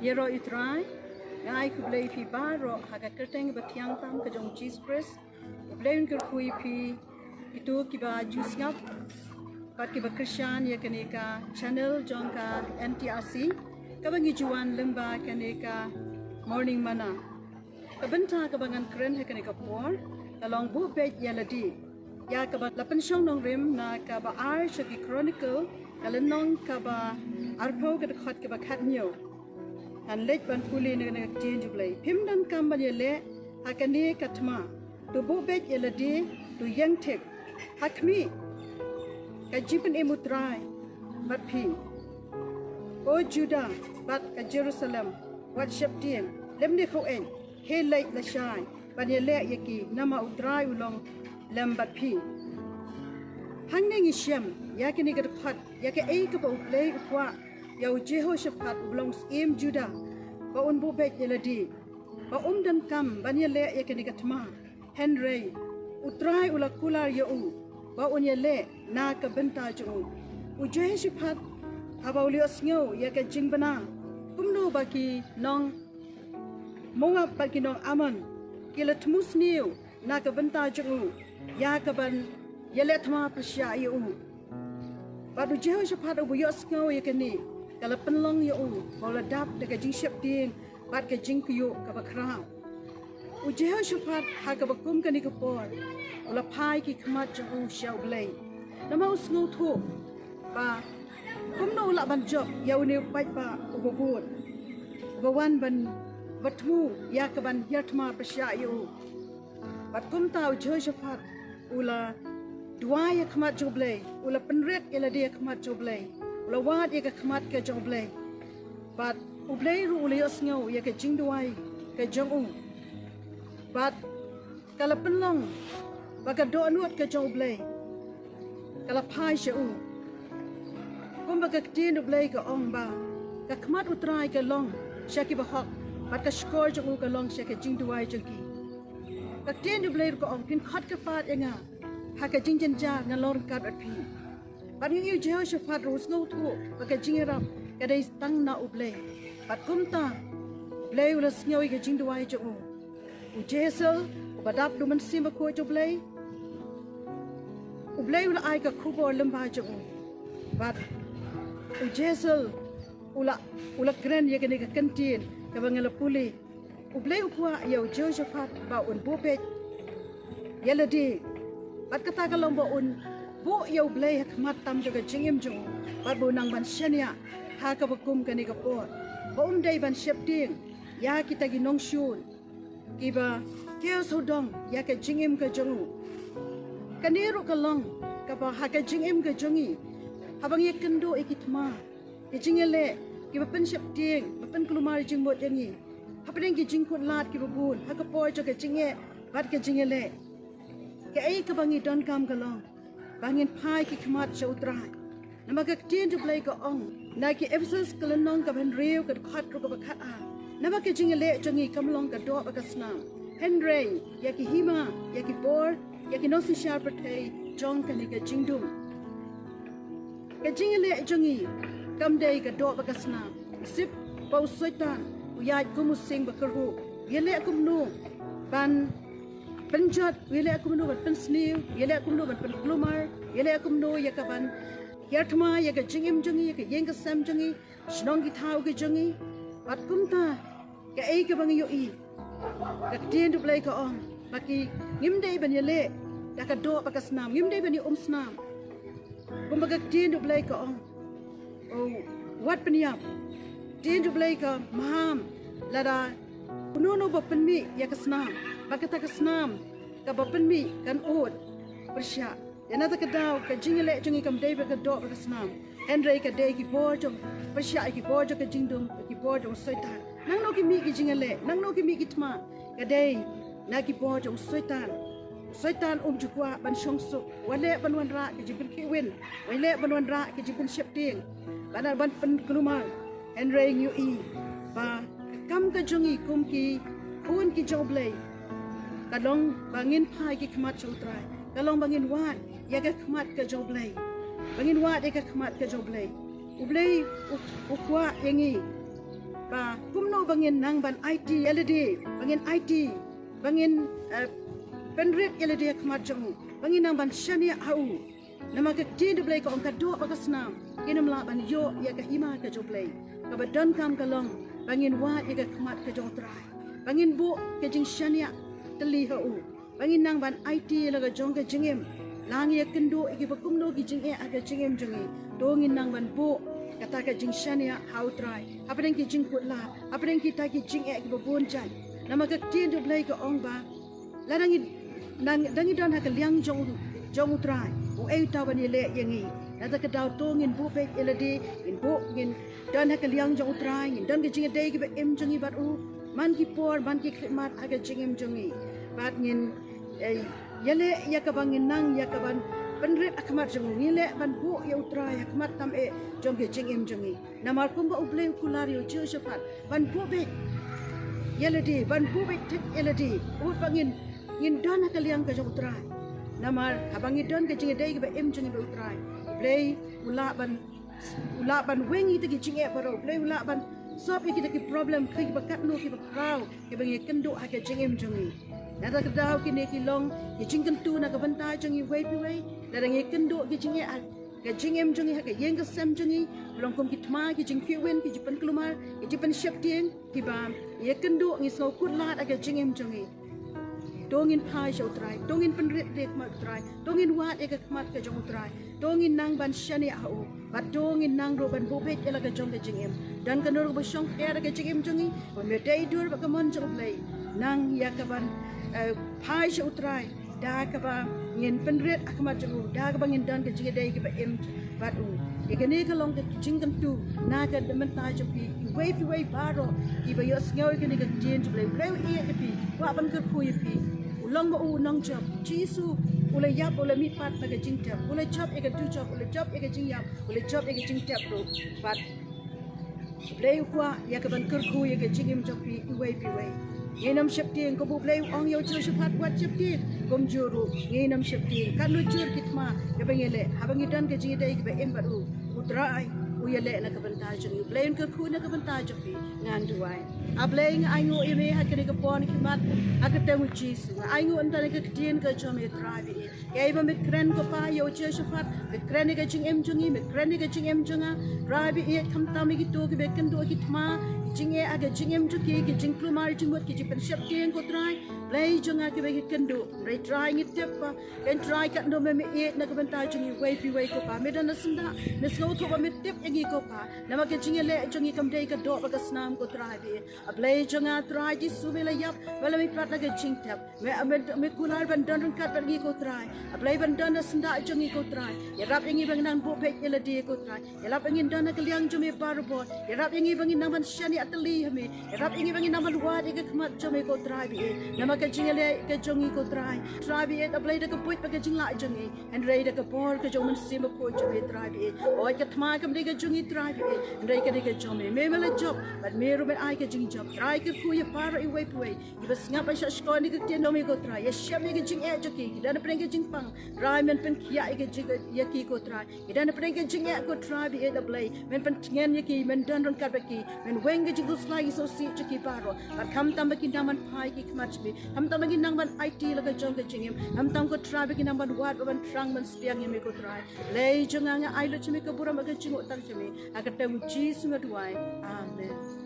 Yero itrai, ngai ku blei pi baro haga kerteng batiang tam ke jong cheese press. Blei un kui pi itu kiba juice ngap. Pat kiba Krishan ya kaneka channel jong ka NTRC. Kabangi juan lemba kaneka morning mana. Kabenta kabangan keren ha kaneka por. Kalong bu page ya ladi. Ya kaba lapan syong nong rim na kaba ar shaki chronicle. Kalenong kaba arpo kada khot kaba khat nyo. An lej ban puli na change blay pim dan kam ban yele hakani katma to bo bet yele di to yang tek hakmi ka jipen emutrai bat pi o juda bat ka Jerusalem wat sheptien lemne kho en he lej la shai ban yele yaki nama utrai ulong lem bat pi hangning ishem yakini ka khat yake ei ka bo play ukwa Yau Jehoshaphat belong im Juda, ba unbu bet yeladi, ba dan kam banyele yakini katma, Henry, utrai ulakular yau, ba unyele na kabenta jung, Jehoshaphat habaulios ngau yake jingbana, kumno baki nong monga baki nong aman, kilatmus niu na kabenta jung, yakaban yeletma persya yau. Badu Jehoshaphat ubuyos ngau yakini. Kalau penlong ya bola dap dekat jing siap ding, bat ke jing kuyu kabakrang. Jehoshaphat hakabakum kani kapor, bola pai ki kemat jeng siau belai. Nama usngu tu, ba kumno ula banjok ya uni baik ba ububut, bawan ban batmu ya kaban yatma persya yu. Bat kum tahu Jehoshaphat ula dua ya kemat joblay, ula penret ila dia kemat joblay. Lawat ya ke kemat ke joblay, but ublay ru ulios ngau ya ke jingduai ke jongu, but kalau penlong baga do anuat ke joblay, kalau pai shau, kum baga tin ublay ke ong ba, ke kemat utrai ke long syaki bahok, but ke skor jongu ke long syaki jingduai jengki, ke tin ublay ke ong pin khat ke pat enga, hak ke jingjenjar ngalor kat atpi. Padang yu Jehoshaphat rus ngau tu, pakai jingiram, kadai tang na ublay. Pat kumta, ublay ulas ngau ika jingduai jongu. Ujesel, ubadap duman simba ko ublay. Ublay ula ai ka kubor lembah jongu. Pat ujesel ula keren ya kene ka kantin, kabangala puli. Ublay ukwa ya Jehoshaphat ba un bobet. Yaladi, pat kata kalong ba un bu yau blay hakmat tam jaga jingim jung bat bu nang ban shania ha ka bakum kani ka por ba dai ban shepting ya kita gi nong shun kiba keo sodong ya ka jingim ka jungu kaniru ka long ka ba ha ka jingim ka jungi habang ye kendo ikitma ki jingele kiba pen shepting ba pen klumar jingmot jangi hapeng gi jingkut lat kiba bun ha ka por jaga jinge bat ka jingele ke ai ka bangi don kam ka long bangin pai ki kemat sautrai nama ka tin tu play ka ong na ki Ephesus kalenong ka ban riu ka khat ru ka bakhat a nama ka jingele jangi kamlong ka do ba ka snam Henry ya ki hima ya ki bor ya ki nosi sharpatei jong ka ni ka jingdum ka jingele jangi kamdei ka do ba ka snam sip pau soitan uyai kumusing ba kerhu yele kumnu ban penjat wile aku menu ban pensniu yele aku menu ban penglumar yele aku menu ya kaban yartma ya ka jingim jungi ya ka yeng ka sam jungi shnong ki thau ki jungi pat kumta ka ei ka bang yo i ka tin du play ka on baki ngim dei ban yele ya ka do ba ka snam ngim dei ban ni snam kum ba ka tin du play ka on oh wat peniap tin du play ka maham lada unono ba penmi ya ka snam bakata ka snam ka bapen mi kan od persya yana ta ka daw ka jingele jungi kam dei ba ka do ka snam Henry ka dei ki bojong persya ki bojong ka jingdum ki bojong soitan nang no ki mi ki jingele nang no ki mi ki tma ka dei na ki bojong soitan jukwa ban shongsu wale ban wan ra ki jibin ki win wale ban wan ra ki jibin shepting ban ban pen klumar Henry nyu i ba kam ka jungi kum ki kun ki joblay kalong bangin pai ki kemat sautrai kalong bangin wat ya ka kemat ka joblay bangin wat ya ka kemat ka joblay ublay ukwa yangi ba kumno bangin nang ban IT LED bangin IT bangin penrep LED khmat jamu bangin nang ban shania hau nama ke tin blai ko angka do bagasnam kinam la ban yo ya ka hima ka jo blai ka badan kam kalong bangin wa ya ka khmat ka jo trai bangin bu ke jing shania teli hau bangin nang ban IT la ka jong ka jingem lang ya kendo iki bakumno ki jing aga jingem jongi dongin nang ban bu kata ka jing shania hau trai apren ki jing kutla apren ki ta ki jing ki babon jan nama ka tin do blai ko ong ba la dangi don ha ka liang jong trai u ei ta ban le yangi nata ka daw tongin bu pek elade in bu ngin don ha ka liang jong trai ngin don ki jing dei ki ba em jongi bat u man ki por man ki khidmat aga jing em jongi bat ngin yale ya ka bangin nang ya ka ban penret akmat jongi ngile ban bu ya utrai akmat tam jong ki jing em jongi namar kum ba uble kular yo je shafat ban bu be yelade ban bu be tek elade u bangin ngin don ha ka liang ka jong trai namar habangi don ke jinge dai ke ba em jinge ba utrai play ula ban wengi te ke jinge baro play ula ban sop ke te problem ke ba kat no ke ba krau ke bangi kendo ha ke jinge em jinge nada ke dau ke ne ki long ke jingkan tu na ke bantai jinge wei pi wei da ngi kendo ke jinge ke jinge em jinge ha ke yeng ke sem jinge long kom ki tma ke jing ki wen ke jipan klumar ke jipan shep tieng ki ba ye kendo ngi so kut lat ha ke jinge em jinge dongin pai shau trai dongin penrit dek mat trai dongin wat eka kmat ke jong trai dongin nang ban shani au bat dongin nang ro ban bobek ela ke jong ke jingem dan kanor ba shong era ke jingem jongi on me dai dur ba kamon jong play nang ya ka ban pai shau trai da ka ba ngin penrit akmat jong da ka ba ngin dan ke jinge dai ke ba em bat u ikane ka long ke jingam tu na ka demen ta jong pi wei baro ki ba yo sngaw ke ne ke jin play play e ke pi wa ban ke khu pi long ba u nong job jisu ule yap ule mi pat na ke jing tap ule job e ke tu job ule job e ke jing yap ule job e ke jing tap ro pat play kwa ya ke ban kur khu ya ke jing im job pi wei ngenam shepting ko bu play ong yo chu shat wat shepting kom juru ngenam shepting kan lu jur kitma ke bangele habangi dan ke jing dai ke ba em ba u utrai uyale na ke bantaj ni play ke khu na ke bantaj pi ngan duai ablay nga aingo ime hat kene ke pon kimat akate mu jisu aingo antane ke tien ke chome travi kay ba mit kren ko pa yo che shafat mit kren ke jing em jungi mit kren ke jing em junga rabi e kam tam ki to ke beken do ki thma jing e aga jing em juki ke jing plumar jingot ki jipen shep tien ko trai play junga ke be kendo rai try ngit tep pa ken try ka ndo me e na ke bantai jungi wei ko pa me dan senda me sko ko ba mit tep yangi ko pa nama ke jing le jungi kam dei ka do ba ka snam ko travi ablay jonga try ji subela yap wala mi pat naga jing tap me kular ban don kat ban gi ko try ablay ban don senda jongi ko try ya rap ingi bang nang bo pek ela de ko try ya rap ingi don na kliang jome barbo ya rap ingi bang nang ban shani atli hame ya rap ingi bang nang ban wa de ka kmat jome ko try bi nama ka jing le ka jongi ko try bi ablay de ka puit pa ka jing la jongi and ray de ka bor ka jom sim ko jome try bi o ka thma kam de ka jongi try bi ray ka de ka jome me mala job but me ro ben ai ka jing job try ke kuya para iway puway ibas nga pa siya shko ni ka no mi ko try ya siya mi ka jing e joki dan preng ka jing pang try men pen kiya ka jing ya ki ko try dan preng ka jing e ko try bi e da play men pen ngen ya ki men dan ron ka ba ki men weng ka jing usla so si joki paro but kam tam ki naman pai ki kmat bi kam tam ki nang ban IT la ka jong ka jing kam tam ko try bi ki nang ban wat ban trang man spiang mi ko try lay jong nga ai lo chimi ka buram ka jing o tang chimi akata mu ji sunga duai amen.